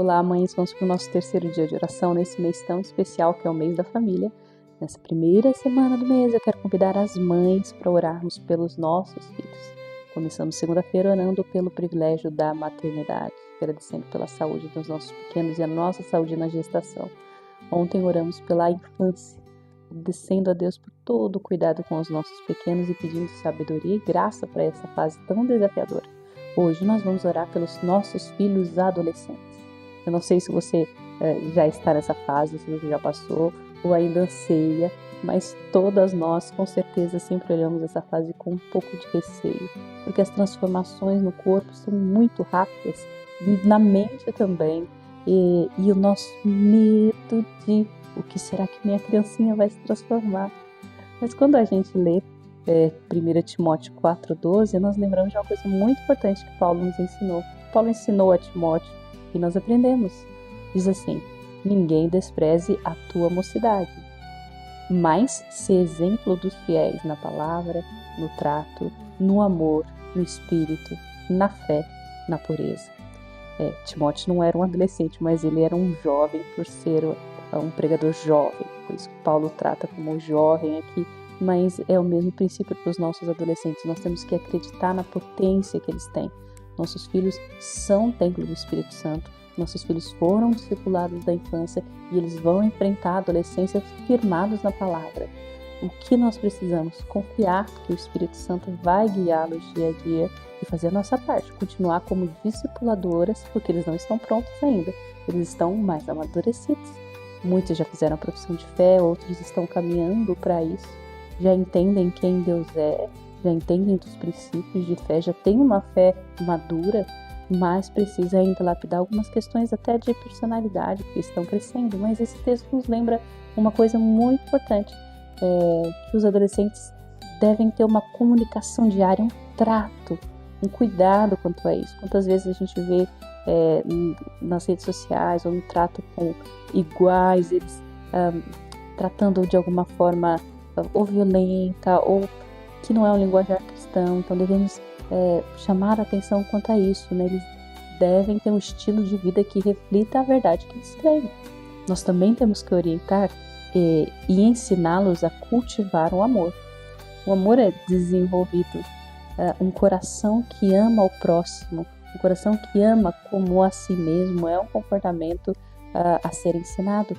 Olá, mães, vamos para o nosso terceiro dia de oração nesse mês tão especial que é o mês da família. Nessa primeira semana do mês eu quero convidar as mães para orarmos pelos nossos filhos. Começamos segunda-feira orando pelo privilégio da maternidade, agradecendo pela saúde dos nossos pequenos e a nossa saúde na gestação. Ontem oramos pela infância, agradecendo a Deus por todo o cuidado com os nossos pequenos e pedindo sabedoria e graça para essa fase tão desafiadora. Hoje nós vamos orar pelos nossos filhos adolescentes. Eu não sei se você já está nessa fase, se você já passou ou ainda anseia, mas todas nós com certeza sempre olhamos essa fase com um pouco de receio, porque as transformações no corpo são muito rápidas, na mente também, e o nosso medo de o que será que minha criancinha vai se transformar. Mas quando a gente lê 1 Timóteo 4,12, nós lembramos de uma coisa muito importante que Paulo nos ensinou. Paulo ensinou a Timóteo e nós aprendemos. Diz assim: ninguém despreze a tua mocidade, mas se exemplo dos fiéis na palavra, no trato, no amor, no espírito, na fé, na pureza. Timóteo não era um adolescente, mas ele era um jovem por ser um pregador jovem, por isso que Paulo trata como jovem aqui, mas é o mesmo princípio para os nossos adolescentes. Nós temos que acreditar na potência que eles têm. Nossos filhos são templo do Espírito Santo, nossos filhos foram discipulados da infância e eles vão enfrentar a adolescência firmados na palavra. O que nós precisamos? Confiar que o Espírito Santo vai guiá-los dia a dia e fazer a nossa parte, continuar como discipuladoras, porque eles não estão prontos ainda, eles estão mais amadurecidos. Muitos já fizeram a profissão de fé, outros estão caminhando para isso, já entendem quem Deus é, já entendem dos princípios de fé, já tem uma fé madura, mas precisa ainda lapidar algumas questões até de personalidade, porque estão crescendo. Mas esse texto nos lembra uma coisa muito importante, que os adolescentes devem ter uma comunicação diária, um trato, um cuidado quanto a isso. Quantas vezes a gente vê nas redes sociais ou no trato com iguais, eles tratando de alguma forma ou violenta ou que não é um linguajar cristão. Então devemos chamar a atenção quanto a isso, né? Eles devem ter um estilo de vida que reflita a verdade que eles creem. Nós também temos que orientar e ensiná-los a cultivar o amor. O amor é desenvolvido, um coração que ama o próximo, um coração que ama como a si mesmo, é um comportamento a ser ensinado,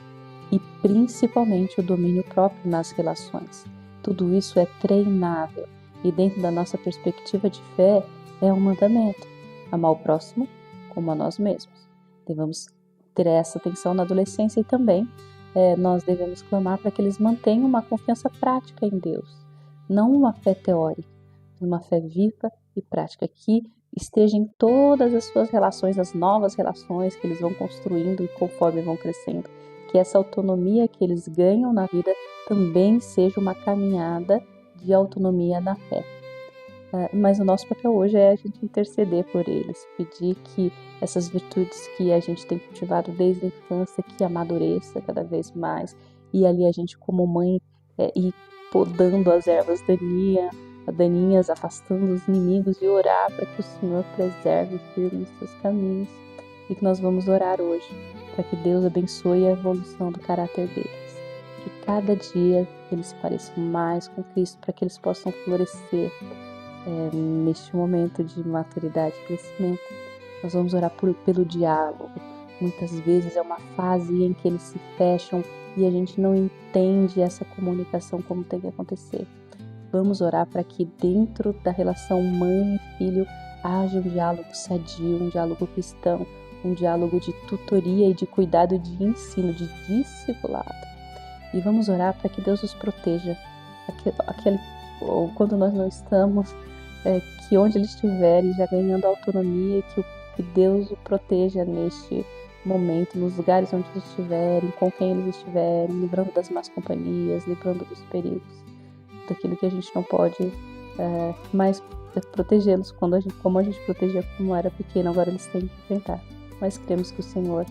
e principalmente o domínio próprio nas relações. Tudo isso é treinável e dentro da nossa perspectiva de fé é um mandamento: amar o próximo como a nós mesmos. Devemos ter essa atenção na adolescência e também nós devemos clamar para que eles mantenham uma confiança prática em Deus, não uma fé teórica, mas uma fé viva e prática que esteja em todas as suas relações, as novas relações que eles vão construindo conforme vão crescendo. Que essa autonomia que eles ganham na vida também seja uma caminhada de autonomia na fé. Mas o nosso papel hoje é a gente interceder por eles, pedir que essas virtudes que a gente tem cultivado desde a infância, que amadureça cada vez mais, e ali a gente como mãe ir podando as ervas daninhas, afastando os inimigos e orar para que o Senhor preserve firme os seus caminhos, e que nós vamos orar hoje para que Deus abençoe a evolução do caráter deles, que cada dia eles se pareçam mais com Cristo, para que eles possam florescer neste momento de maturidade e crescimento. Nós vamos orar pelo diálogo. Muitas vezes é uma fase em que eles se fecham e a gente não entende essa comunicação como tem que acontecer. Vamos orar para que dentro da relação mãe e filho haja um diálogo sadio, um diálogo cristão, um diálogo de tutoria e de cuidado, de ensino, de discipulado. E vamos orar para que Deus os proteja, quando nós não estamos, que onde eles estiverem já ganhando autonomia, que Deus o proteja neste momento, nos lugares onde eles estiverem, com quem eles estiverem, livrando das más companhias, livrando dos perigos, daquilo que a gente não pode mais protegê-los como a gente protegia quando era pequeno. Agora eles têm que enfrentar, mas cremos que o Senhor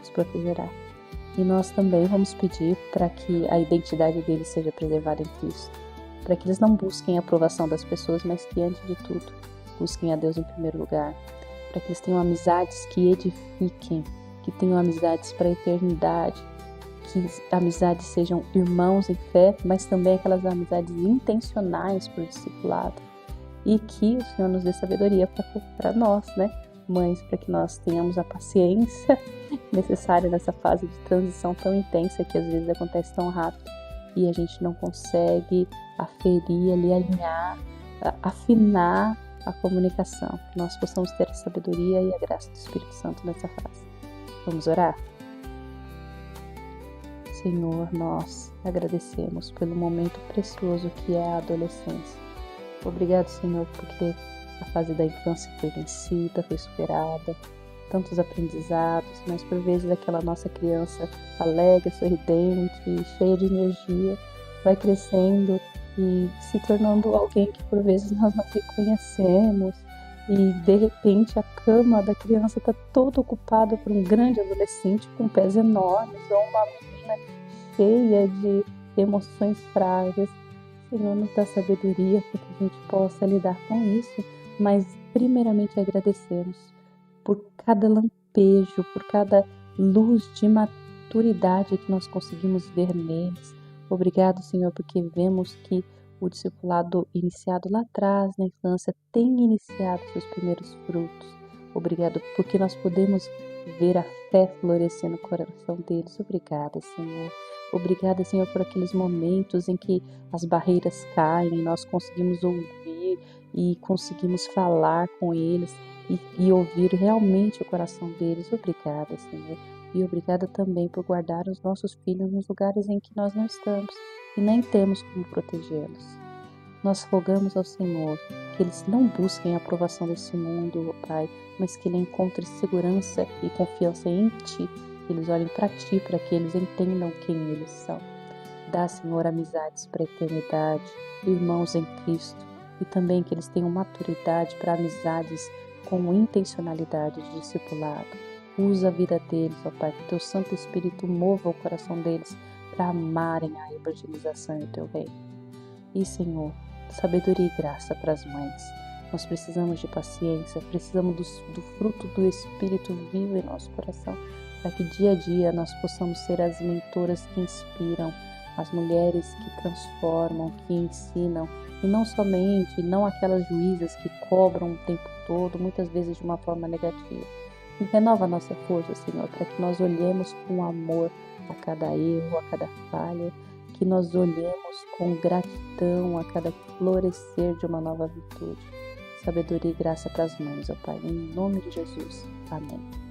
os protegerá. E nós também vamos pedir para que a identidade deles seja preservada em Cristo, para que eles não busquem a aprovação das pessoas, mas que antes de tudo busquem a Deus em primeiro lugar, para que eles tenham amizades que edifiquem, que tenham amizades para a eternidade, que amizades sejam irmãos em fé, mas também aquelas amizades intencionais por discipulado. E que o Senhor nos dê sabedoria para nós, né, mães, para que nós tenhamos a paciência necessária nessa fase de transição tão intensa que às vezes acontece tão rápido e a gente não consegue aferir ali, alinhar, afinar a comunicação. Que nós possamos ter a sabedoria e a graça do Espírito Santo nessa fase. Vamos orar? Senhor, nós agradecemos pelo momento precioso que é a adolescência. Obrigado, Senhor, porque a fase da infância foi vencida, foi superada, tantos aprendizados, mas por vezes aquela nossa criança alegre, sorridente, cheia de energia, vai crescendo e se tornando alguém que por vezes nós não reconhecemos, e de repente a cama da criança está toda ocupada por um grande adolescente com pés enormes ou uma menina cheia de emoções frágeis. Senhor, nos dá sabedoria para que a gente possa lidar com isso, mas primeiramente agradecemos por cada lampejo, por cada luz de maturidade que nós conseguimos ver neles. Obrigado, Senhor, porque vemos que o discipulado iniciado lá atrás, na infância, tem iniciado seus primeiros frutos. Obrigado porque nós podemos ver a fé florescer no coração deles. Obrigada, Senhor. Obrigada, Senhor, por aqueles momentos em que as barreiras caem e nós conseguimos ouvir e conseguimos falar com eles e ouvir realmente o coração deles. Obrigada, Senhor. E obrigada também por guardar os nossos filhos nos lugares em que nós não estamos e nem temos como protegê-los. Nós rogamos ao Senhor que eles não busquem a aprovação desse mundo, ó Pai, mas que eles encontrem segurança e confiança em Ti, que eles olhem para Ti, para que eles entendam quem eles são. Dá, Senhor, amizades para a eternidade, irmãos em Cristo, e também que eles tenham maturidade para amizades com intencionalidade de discipulado. Usa a vida deles, ó Pai, que Teu Santo Espírito mova o coração deles para amarem a evangelização e o Teu reino. E, Senhor, sabedoria e graça para as mães. Nós precisamos de paciência, precisamos do fruto do Espírito vivo em nosso coração, para que dia a dia nós possamos ser as mentoras que inspiram, as mulheres que transformam, que ensinam, e não somente, não aquelas juízas que cobram o tempo todo, muitas vezes de uma forma negativa. E renova a nossa força, Senhor, para que nós olhemos com amor a cada erro, a cada falha, que nós olhemos com gratidão a cada florescer de uma nova virtude. Sabedoria e graça para as mães, ó Pai, em nome de Jesus. Amém.